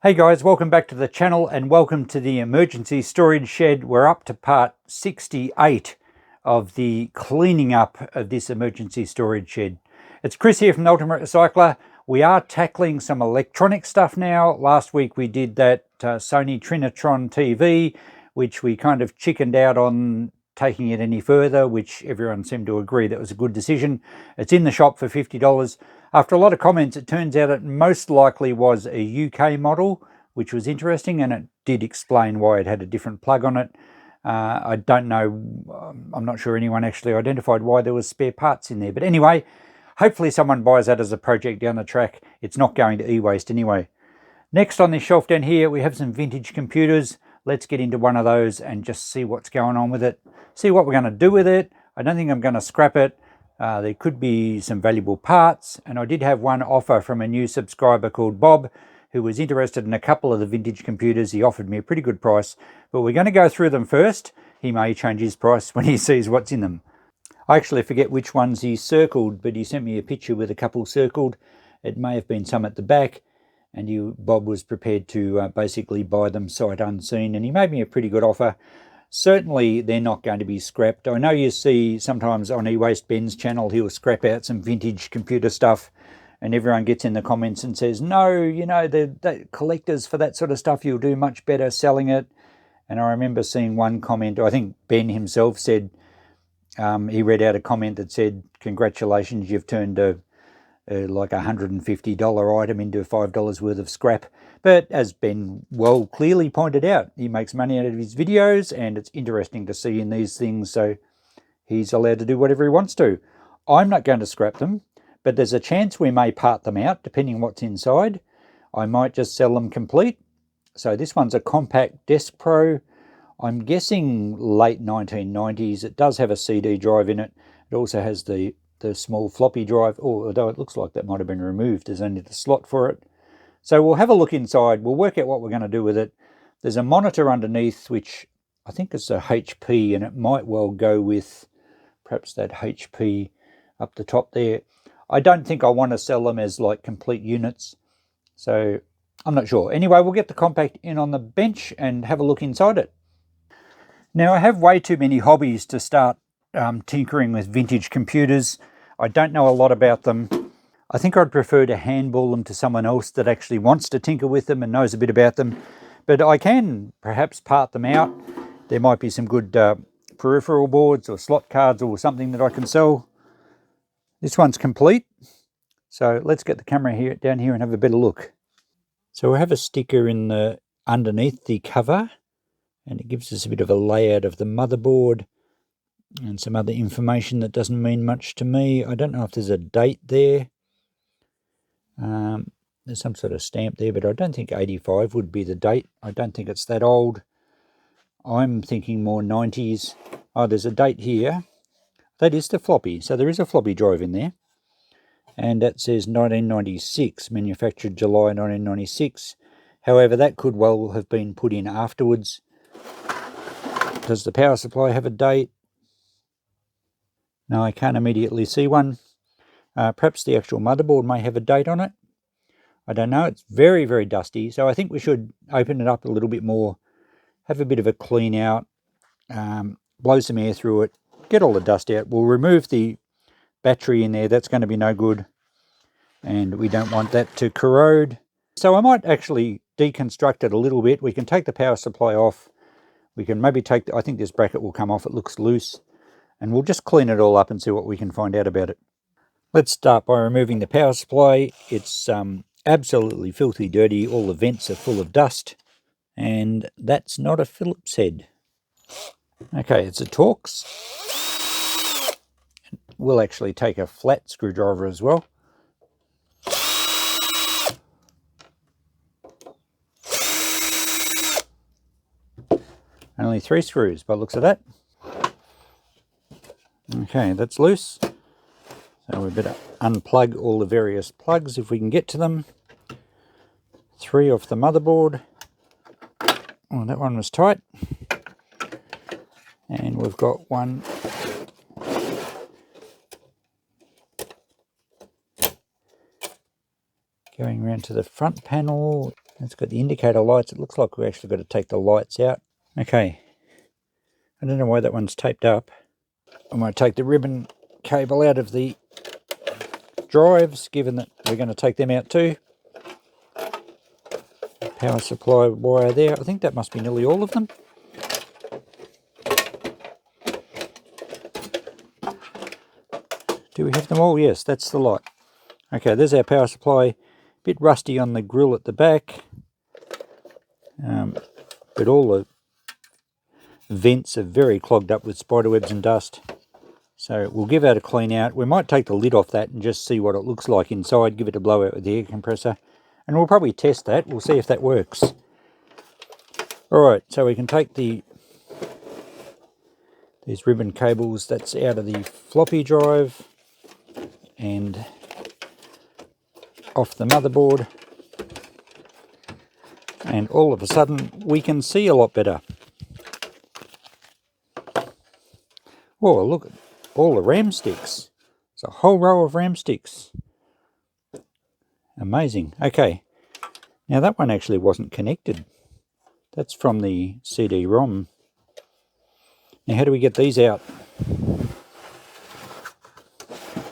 Hey guys, welcome back to the channel and welcome to the emergency storage shed. We're up to part 68 of the cleaning up of this emergency storage shed. It's Chris here from the Ultimate Recycler. We are tackling some electronic stuff now. Last week we did that Sony Trinitron TV, which we kind of chickened out on taking it any further, which everyone seemed to agree that was a good decision. It's in the shop for $50. After a lot of comments, it turns out it most likely was a UK model, which was interesting, and it did explain why it had a different plug on it. I don't know, I'm not sure anyone actually identified why there was spare parts in there. But anyway, hopefully someone buys that as a project down the track. It's not going to e-waste anyway. Next on this shelf down here, we have some vintage computers. Let's get into one of those and just see what's going on with it. See what we're going to do with it. I don't think I'm going to scrap it. There could be some valuable parts, and I did have one offer from a new subscriber called Bob who was interested in a couple of the vintage computers. He offered me a pretty good price, but we're going to go through them first. He may change his price when he sees what's in them. I actually forget which ones he circled, but he sent me a picture with a couple circled. It may have been some at the back, and Bob was prepared to basically buy them sight unseen, and he made me a pretty good offer. Certainly they're not going to be scrapped. I know you see sometimes on E-Waste Ben's channel he'll scrap out some vintage computer stuff and everyone gets in the comments and says, no, you know, the collectors for that sort of stuff, you'll do much better selling it. And I remember seeing one comment, I think Ben himself said, he read out a comment that said, congratulations, you've turned like a $150 item into $5 worth of scrap. But as Ben well clearly pointed out, he makes money out of his videos and it's interesting to see in these things, so he's allowed to do whatever he wants to. I'm not going to scrap them, but there's a chance we may part them out depending on what's inside. I might just sell them complete. So this one's a Compaq Deskpro. I'm guessing late 1990s. It does have a CD drive in it. It also has the small floppy drive, although it looks like that might have been removed. There's only the slot for it. So we'll have a look inside. We'll work out what we're going to do with it. There's a monitor underneath, which I think is a HP, and it might well go with perhaps that HP up the top there. I don't think I want to sell them as like complete units, so I'm not sure. Anyway, we'll get the Compaq in on the bench and have a look inside it. Now, I have way too many hobbies to start tinkering with vintage computers. I don't know a lot about them. I think I'd prefer to handball them to someone else that actually wants to tinker with them and knows a bit about them. But I can perhaps part them out. There might be some good peripheral boards or slot cards or something that I can sell. This one's complete. So let's get the camera down here and have a better look. So we have a sticker underneath the cover, and it gives us a bit of a layout of the motherboard and some other information that doesn't mean much to me. I don't know if there's a date there. There's some sort of stamp there, but I don't think 85 would be the date. I don't think it's that old. I'm thinking more 90s. Oh, there's a date here. That is the floppy. So there is a floppy drive in there. And that says 1996, manufactured July 1996. However, that could well have been put in afterwards. Does the power supply have a date? No, I can't immediately see one. Perhaps the actual motherboard may have a date on it. I don't know. It's very, very dusty. So I think we should open it up a little bit more, have a bit of a clean out, blow some air through it, get all the dust out. We'll remove the battery in there. That's going to be no good, and we don't want that to corrode. So I might actually deconstruct it a little bit. We can take the power supply off. We can maybe take, I think this bracket will come off. It looks loose. And we'll just clean it all up and see what we can find out about it. Let's start by removing the power supply. It's absolutely filthy dirty. All the vents are full of dust. And that's not a Phillips head. Okay, it's a Torx. We'll actually take a flat screwdriver as well. Only 3 screws by the looks of that. Okay, that's loose. So we better unplug all the various plugs if we can get to them. 3 off the motherboard. Oh, that one was tight. And we've got one going around to the front panel. It's got the indicator lights. It looks like we actually got to take the lights out. Okay, I don't know why that one's taped up. I'm going to take the ribbon cable out of the drives, given that we're going to take them out too. Power supply wire there. I think that must be nearly all of them. Do we have them all? Yes, that's the lot. Okay, there's our power supply. A bit rusty on the grill at the back. But all the vents are very clogged up with spiderwebs and dust. So we'll give that a clean out. We might take the lid off that and just see what it looks like inside, give it a blowout with the air compressor. And we'll probably test that. We'll see if that works. Alright, so we can take these ribbon cables that's out of the floppy drive and off the motherboard. And all of a sudden we can see a lot better. Whoa, look at all the RAM sticks. It's a whole row of RAM sticks. Amazing. Okay, now that one actually wasn't connected. That's from the CD-ROM. Now how do we get these out?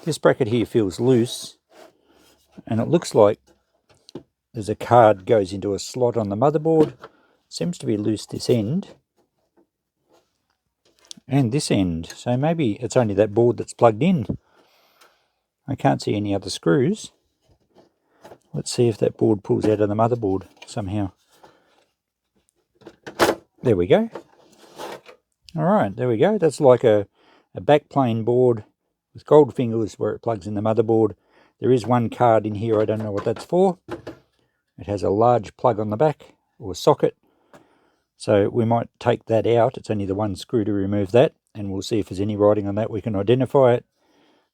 This bracket here feels loose, and it looks like there's a card goes into a slot on the motherboard. Seems to be loose this end and this end, so maybe it's only that board that's plugged in. I can't see any other screws. Let's see if that board pulls out of the motherboard somehow. There we go. Alright, there we go. That's like a backplane board with gold fingers where it plugs in the motherboard. There is one card in here, I don't know what that's for. It has a large plug on the back, or socket. So we might take that out. It's only the one screw to remove that, and we'll see if there's any writing on that. We can identify it.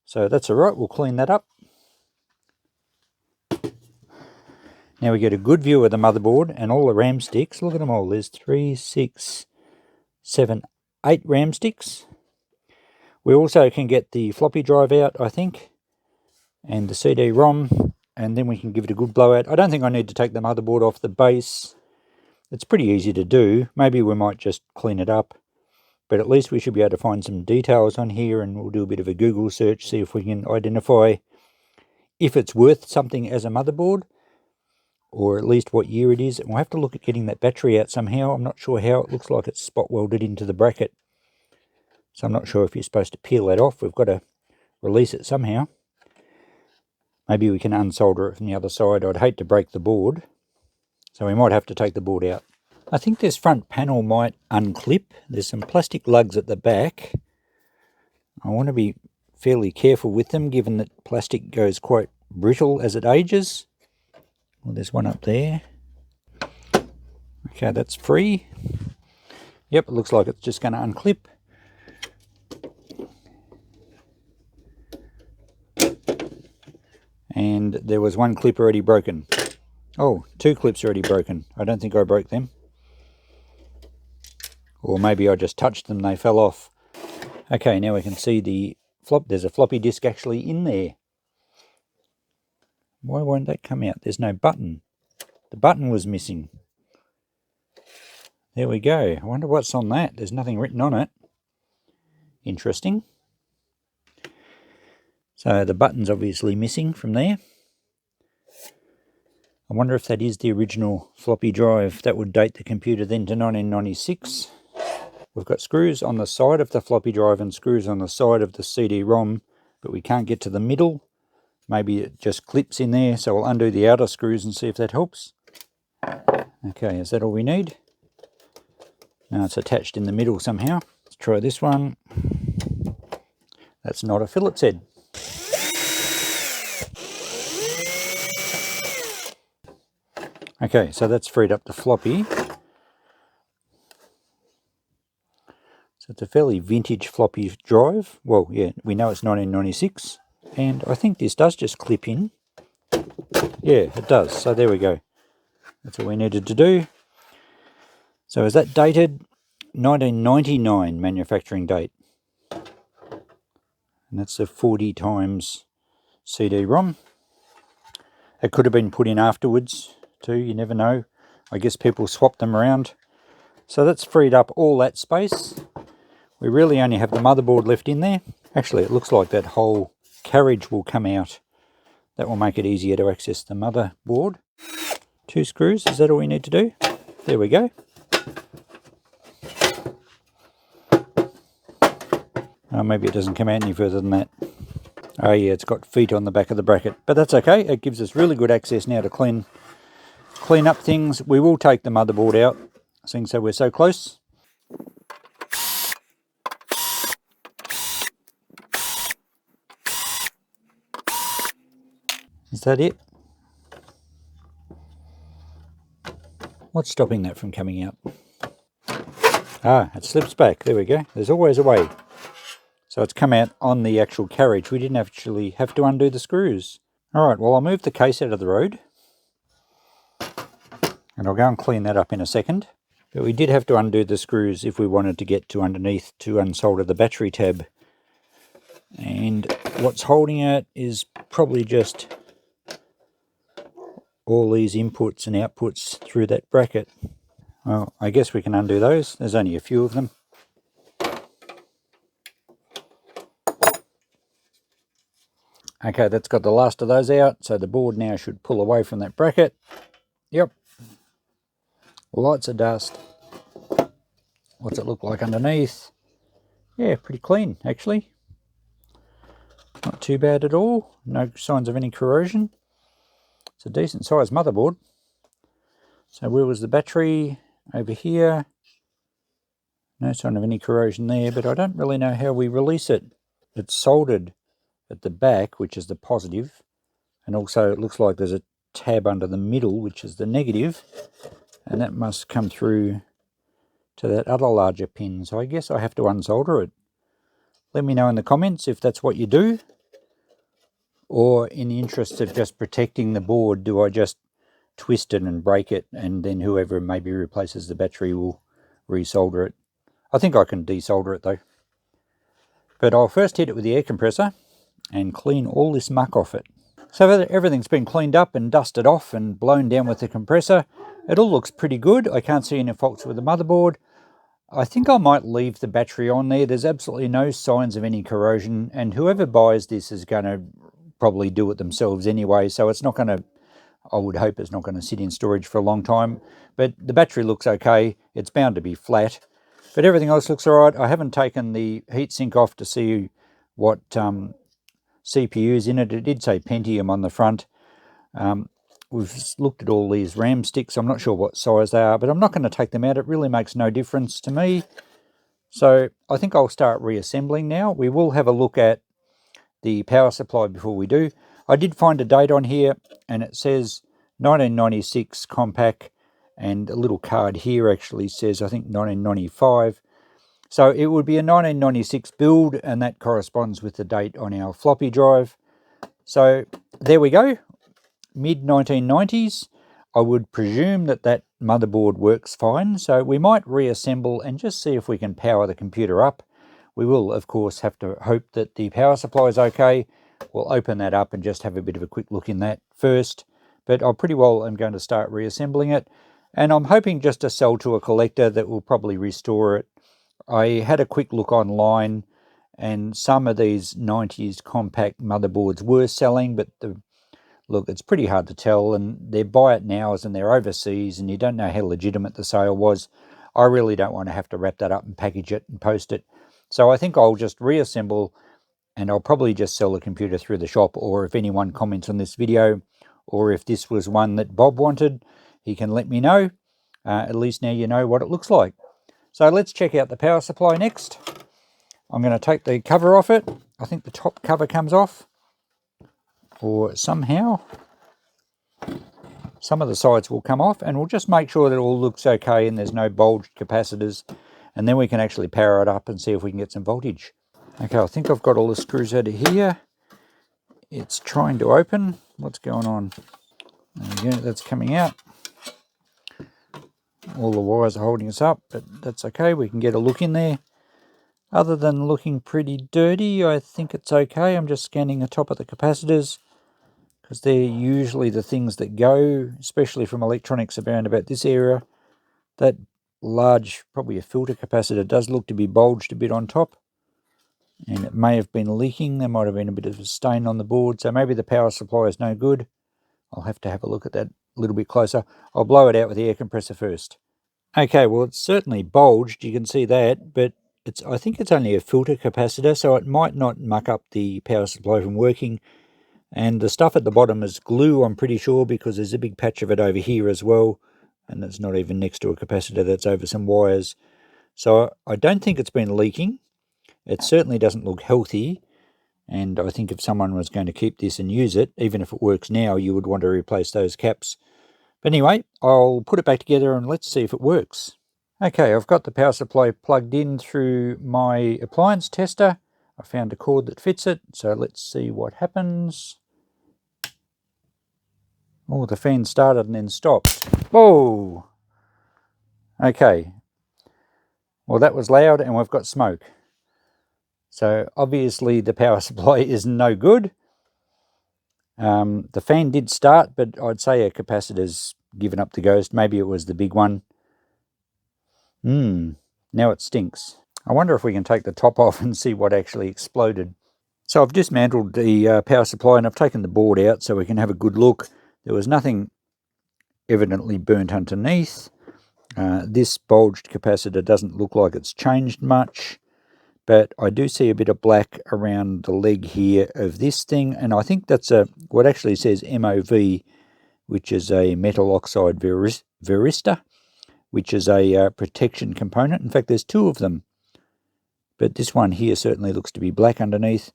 So that's alright, we'll clean that up. Now we get a good view of the motherboard and all the RAM sticks. Look at them all. There's 3, 6, 7, 8 RAM sticks. We also can get the floppy drive out, I think, and the CD-ROM, and then we can give it a good blowout. I don't think I need to take the motherboard off the base. It's pretty easy to do. Maybe we might just clean it up, but at least we should be able to find some details on here, and we'll do a bit of a Google search, see if we can identify if it's worth something as a motherboard, or at least what year it is. And we'll have to look at getting that battery out somehow. I'm not sure how. It looks like it's spot welded into the bracket, so I'm not sure if you're supposed to peel that off. We've got to release it somehow. Maybe we can unsolder it from the other side. I'd hate to break the board, so we might have to take the board out. I think this front panel might unclip. There's some plastic lugs at the back. I want to be fairly careful with them, given that plastic goes quite brittle as it ages. Well, there's one up there. Okay, that's free. Yep, it looks like it's just going to unclip. And there was one clip already broken. Oh, 2 clips already broken. I don't think I broke them. Or maybe I just touched them, they fell off. Okay, now we can see the flop. There's a floppy disk actually in there. Why won't that come out? There's no button. The button was missing. There we go. I wonder what's on that. There's nothing written on it. Interesting. So the button's obviously missing from there. I wonder if that is the original floppy drive. That would date the computer then to 1996. We've got screws on the side of the floppy drive and screws on the side of the CD-ROM, but we can't get to the middle. Maybe it just clips in there, so we'll undo the outer screws and see if that helps. Okay, is that all we need? Now it's attached in the middle somehow. Let's try this one. That's not a Phillips head. Okay, so that's freed up the floppy. So it's a fairly vintage floppy drive. Well, yeah, we know it's 1996. And I think this does just clip in. Yeah, it does. So there we go. That's what we needed to do. So is that dated? 1999 manufacturing date. And that's a 40 times CD-ROM. It could have been put in afterwards too, you never know. I guess people swap them around. So that's freed up all that space. We really only have the motherboard left in there. Actually, it looks like that whole carriage will come out. That will make it easier to access the motherboard. 2 screws, is that all we need to do? There we go. Oh, maybe it doesn't come out any further than that. Oh yeah, it's got feet on the back of the bracket, but that's okay. It gives us really good access now to clean up things. We will take the motherboard out, seeing so we're so close. Is that it? What's stopping that from coming out? Ah, it slips back. There we go. There's always a way. So it's come out on the actual carriage. We didn't actually have to undo the screws. All right, well, I'll move the case out of the road. And I'll go and clean that up in a second. But we did have to undo the screws if we wanted to get to underneath to unsolder the battery tab. And what's holding it is probably just all these inputs and outputs through that bracket. Well, I guess we can undo those. There's only a few of them. Okay, that's got the last of those out, so the board now should pull away from that bracket. Yep. Lots of dust. What's it look like underneath? Yeah, pretty clean, actually. Not too bad at all. No signs of any corrosion. It's a decent sized motherboard. So where was the battery? Over here. No sign of any corrosion there, but I don't really know how we release it. It's soldered at the back, which is the positive, and also it looks like there's a tab under the middle, which is the negative, and that must come through to that other larger pin. So I guess I have to unsolder it. Let me know in the comments if that's what you do, or in the interest of just protecting the board, do I just twist it and break it, and then whoever maybe replaces the battery will resolder it. I think I can desolder it though. But I'll first hit it with the air compressor and clean all this muck off it. So everything's been cleaned up and dusted off and blown down with the compressor. It all looks pretty good. I can't see any faults with the motherboard. I think I might leave the battery on there. There's absolutely no signs of any corrosion, and whoever buys this is going to probably do it themselves anyway, so it's not going to, I would hope it's not going to sit in storage for a long time. But the battery looks okay. It's bound to be flat, but everything else looks all right. I haven't taken the heatsink off to see what CPU is in it. It did say Pentium on the front. We've looked at all these RAM sticks. I'm not sure what size they are, but I'm not going to take them out. It really makes no difference to me. So I think I'll start reassembling now. We will have a look at the power supply before we do. I did find a date on here, and it says 1996 Compaq, and a little card here actually says, I think, 1995. So it would be a 1996 build, and that corresponds with the date on our floppy drive. So there we go, mid-1990s. I would presume that that motherboard works fine, so we might reassemble and just see if we can power the computer up. We will, of course, have to hope that the power supply is okay. We'll open that up and just have a bit of a quick look in that first. But I pretty well am going to start reassembling it. And I'm hoping just to sell to a collector that will probably restore it. I had a quick look online, and some of these 90s Compaq motherboards were selling, but look, it's pretty hard to tell, and they're buy it nows and they're overseas, and you don't know how legitimate the sale was. I really don't want to have to wrap that up and package it and post it. So I think I'll just reassemble, and I'll probably just sell the computer through the shop, or if anyone comments on this video, or if this was one that Bob wanted, he can let me know. At least now you know what it looks like. So let's check out the power supply next. I'm going to take the cover off it. I think the top cover comes off, or somehow some of the sides will come off, and we'll just make sure that it all looks okay and there's no bulged capacitors, and then we can actually power it up and see if we can get some voltage. Okay, I think I've got all the screws out of here. It's trying to open. What's going on? There we go, that's coming out. All the wires are holding us up, but that's okay. We can get a look in there. Other than looking pretty dirty, I think it's okay. I'm just scanning the top of the capacitors, because they're usually the things that go, especially from electronics around about this area. That large, probably a filter capacitor, does look to be bulged a bit on top, and it may have been leaking. There might have been a bit of a stain on the board, so maybe the power supply is no good. I'll have to have a look at that a little bit closer. I'll blow it out with the air compressor first. Okay, well, it's certainly bulged, you can see that, but I think it's only a filter capacitor, so it might not muck up the power supply from working. And the stuff at the bottom is glue, I'm pretty sure, because there's a big patch of it over here as well, and it's not even next to a capacitor, that's over some wires. So I don't think it's been leaking. It certainly doesn't look healthy, and I think if someone was going to keep this and use it, even if it works now, you would want to replace those caps. But anyway, I'll put it back together and let's see if it works. Okay, I've got the power supply plugged in through my appliance tester. I found a cord that fits it, so let's see what happens. Oh, the fan started and then stopped. Whoa! Okay. Well, that was loud and we've got smoke. So obviously the power supply is no good. The fan did start, but I'd say a capacitor's given up the ghost. Maybe it was the big one. Now it stinks. I wonder if we can take the top off and see what actually exploded. So I've dismantled the power supply and I've taken the board out so we can have a good look. There was nothing evidently burnt underneath. This bulged capacitor doesn't look like it's changed much, but I do see a bit of black around the leg here of this thing, and I think that's what actually says MOV, which is a metal oxide varistor, which is a protection component. In fact, there's two of them, but this one here certainly looks to be black underneath,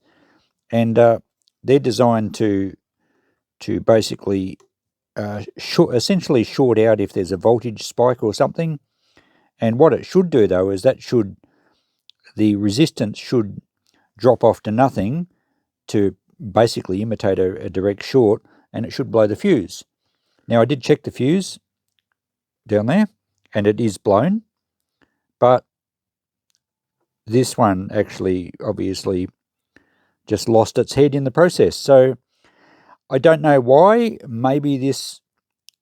and they're designed to basically essentially short out if there's a voltage spike or something. And what it should do, though, is the resistance should drop off to nothing to basically imitate a direct short, and it should blow the fuse. Now, I did check the fuse down there, and it is blown, but this one actually obviously just lost its head in the process. So I don't know why. Maybe this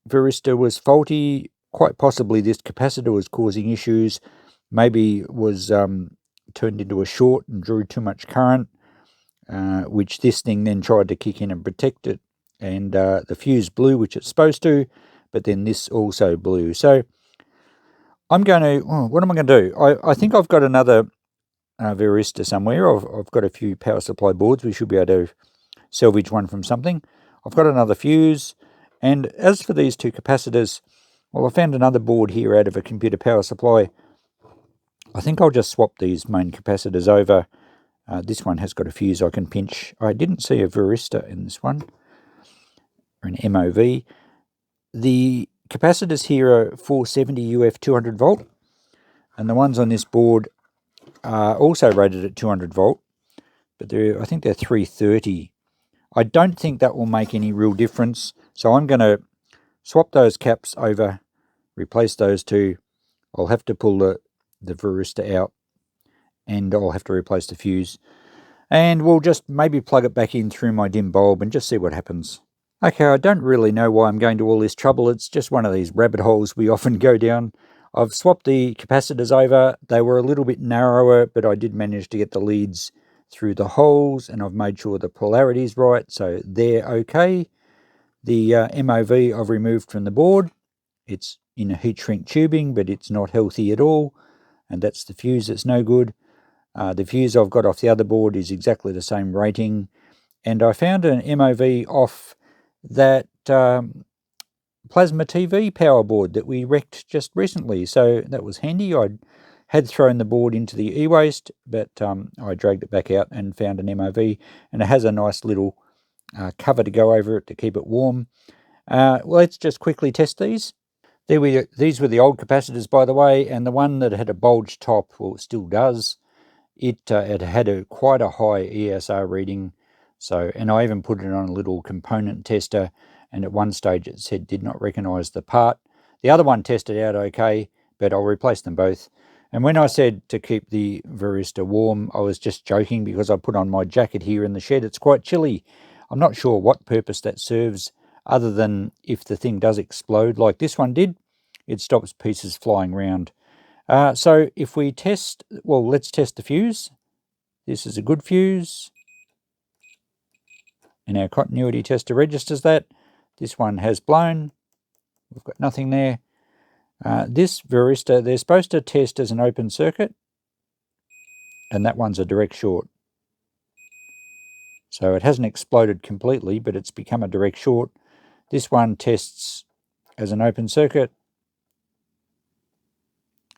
varistor was faulty. Quite possibly this capacitor was causing issues. Maybe it was turned into a short and drew too much current, which this thing then tried to kick in and protect it. And the fuse blew, which it's supposed to, but then this also blew. So I'm going to, what am I going to do? I think I've got another varistor somewhere. I've got a few power supply boards. We should be able to salvage one from something. I've got another fuse. And as for these two capacitors, well, I found another board here out of a computer power supply. I think I'll just swap these main capacitors over. This one has got a fuse I can pinch. I didn't see a varistor in this one, or an MOV. The capacitors here are 470 UF 200 volt, and the ones on this board are also rated at 200 volt, but I think they're 330. I don't think that will make any real difference, so I'm going to swap those caps over, replace those two. I'll have to pull the varistor out, and I'll have to replace the fuse, and we'll just maybe plug it back in through my dim bulb and just see what happens. Okay, I don't really know why I'm going to all this trouble. It's just one of these rabbit holes we often go down. I've swapped the capacitors over. They were a little bit narrower, but I did manage to get the leads through the holes, and I've made sure the polarity is right, so they're okay. The MOV I've removed from the board. It's in a heat shrink tubing, but it's not healthy at all, and that's the fuse that's no good. The fuse I've got off the other board is exactly the same rating, and I found an MOV off that plasma TV power board that we wrecked just recently, so that was handy. I had thrown the board into the e-waste, but I dragged it back out and found an MOV, and it has a nice little cover to go over it to keep it warm. Let's just quickly test these. These were the old capacitors, by the way, and the one that had a bulged top, well, it still does. It had quite a high ESR reading, and I even put it on a little component tester, and at one stage it said did not recognize the part. The other one tested out okay, but I'll replace them both. And when I said to keep the varistor warm, I was just joking because I put on my jacket here in the shed. It's quite chilly. I'm not sure what purpose that serves, other than if the thing does explode like this one did, it stops pieces flying around. So if we test, well, let's test the fuse. This is a good fuse, and our continuity tester registers that. This one has blown. We've got nothing there. This varistor, they're supposed to test as an open circuit, and that one's a direct short. So it hasn't exploded completely, but it's become a direct short. This one tests as an open circuit,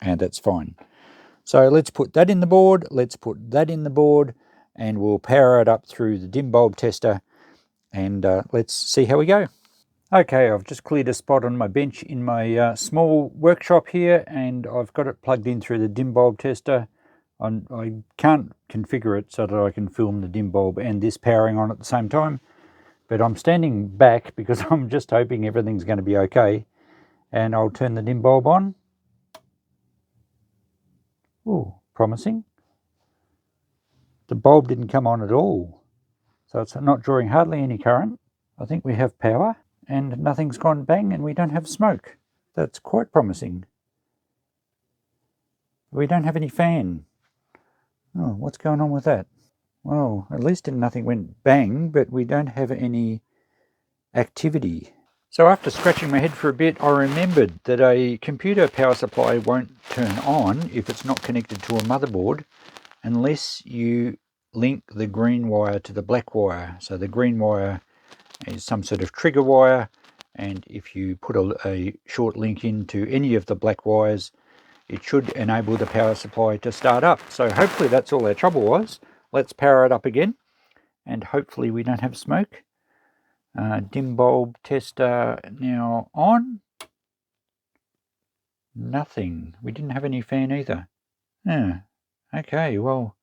and that's fine. So let's put that in the board, let's put that in the board, and we'll power it up through the dim bulb tester, and let's see how we go. Okay, I've just cleared a spot on my bench in my small workshop here, and I've got it plugged in through the dim bulb tester. I can't configure it so that I can film the dim bulb and this powering on at the same time, but I'm standing back because I'm just hoping everything's going to be okay, and I'll turn the dim bulb on. Ooh, promising. The bulb didn't come on at all, so it's not drawing hardly any current. I think we have power, and nothing's gone bang, and we don't have smoke. That's quite promising. We don't have any fan. Oh, what's going on with that? Well, at least nothing went bang, but we don't have any activity. So after scratching my head for a bit, I remembered that a computer power supply won't turn on if it's not connected to a motherboard unless you link the green wire to the black wire. So the green wire is some sort of trigger wire, and if you put a short link into any of the black wires, it should enable the power supply to start up. So hopefully that's all our trouble was. Let's power it up again, and hopefully we don't have smoke. Dim bulb tester now on. Nothing. We didn't have any fan either. Okay, well,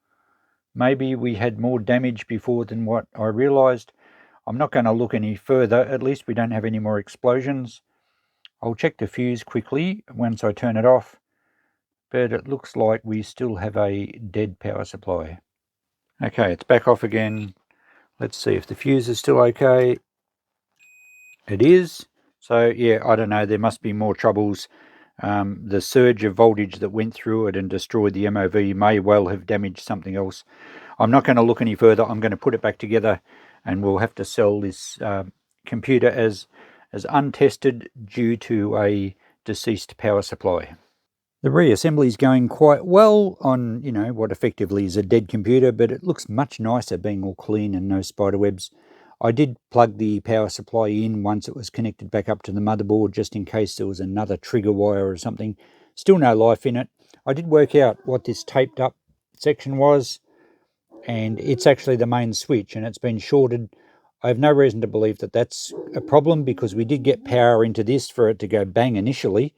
maybe we had more damage before than what I realized. I'm not going to look any further. At least we don't have any more explosions. I'll check the fuse quickly once I turn it off, but it looks like we still have a dead power supply. Okay, it's back off again. Let's see if the fuse is still okay. It is. So yeah, I don't know, there must be more troubles. The surge of voltage that went through it and destroyed the MOV may well have damaged something else. I'm not going to look any further. I'm going to put it back together, and we'll have to sell this computer as untested due to a deceased power supply. The reassembly is going quite well on, what effectively is a dead computer, but it looks much nicer being all clean and no spider webs. I did plug the power supply in once it was connected back up to the motherboard, just in case there was another trigger wire or something. Still no life in it. I did work out what this taped up section was, and it's actually the main switch, and it's been shorted. I have no reason to believe that that's a problem, because we did get power into this for it to go bang initially.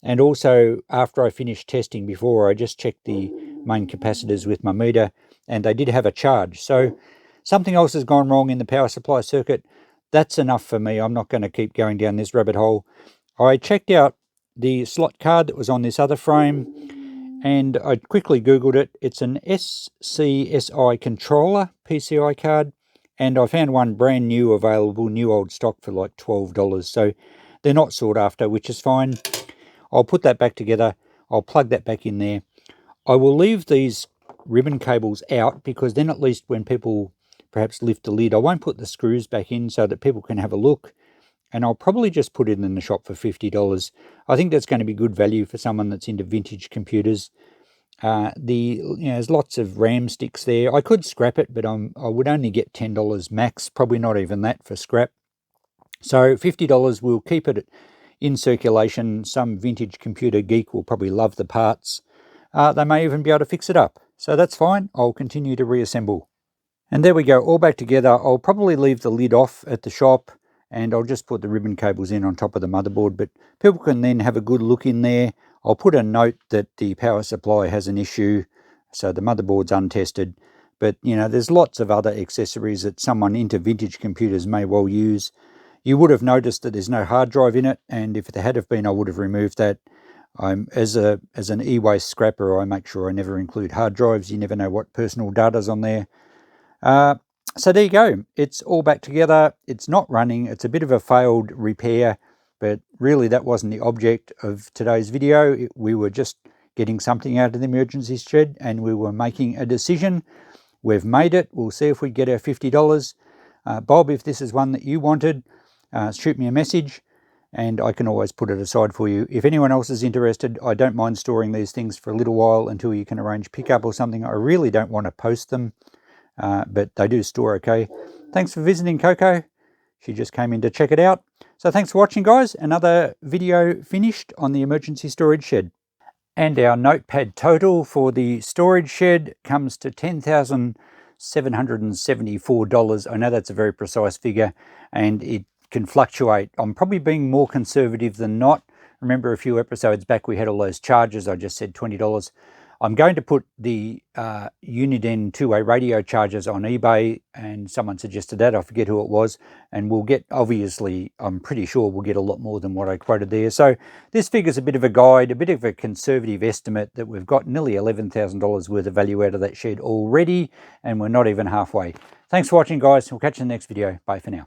And also, after I finished testing before, I just checked the main capacitors with my meter, and they did have a charge. So something else has gone wrong in the power supply circuit. That's enough for me. I'm not going to keep going down this rabbit hole. I checked out the slot card that was on this other frame, and I quickly Googled it. It's an SCSI controller PCI card, and I found one brand new available, new old stock, for like $12. So they're not sought after, which is fine. I'll put that back together. I'll plug that back in there. I will leave these ribbon cables out, because then at least when people perhaps lift the lid, I won't put the screws back in so that people can have a look. And I'll probably just put it in the shop for $50. I think that's going to be good value for someone that's into vintage computers. There's lots of RAM sticks there. I could scrap it, but I would only get $10 max, probably not even that for scrap. So $50, we'll keep it in circulation. Some vintage computer geek will probably love the parts. They may even be able to fix it up. So that's fine. I'll continue to reassemble. And there we go, all back together. I'll probably leave the lid off at the shop, and I'll just put the ribbon cables in on top of the motherboard, but people can then have a good look in there. I'll put a note that the power supply has an issue, so the motherboard's untested. But, there's lots of other accessories that someone into vintage computers may well use. You would have noticed that there's no hard drive in it, and if there had have been, I would have removed that. As an e-waste scrapper, I make sure I never include hard drives. You never know what personal data's on there. So there you go. It's all back together. It's not running. It's a bit of a failed repair, but really that wasn't the object of today's video. We were just getting something out of the emergency shed and we were making a decision. We've made it. We'll see if we get our $50. Bob, if this is one that you wanted, shoot me a message and I can always put it aside for you. If anyone else is interested, I don't mind storing these things for a little while until you can arrange pickup or something. I really don't want to post them. But they do store okay. Thanks for visiting Coco. She just came in to check it out. So thanks for watching, guys. Another video finished on the emergency storage shed. And our notepad total for the storage shed comes to $10,774. I know that's a very precise figure and it can fluctuate. I'm probably being more conservative than not. Remember a few episodes back we had all those charges. I just said $20. I'm going to put the Uniden two-way radio chargers on eBay, and someone suggested that. I forget who it was. And we'll get, obviously, I'm pretty sure we'll get a lot more than what I quoted there. So this figure's a bit of a guide, a bit of a conservative estimate that we've got nearly $11,000 worth of value out of that shed already, and we're not even halfway. Thanks for watching, guys. We'll catch you in the next video. Bye for now.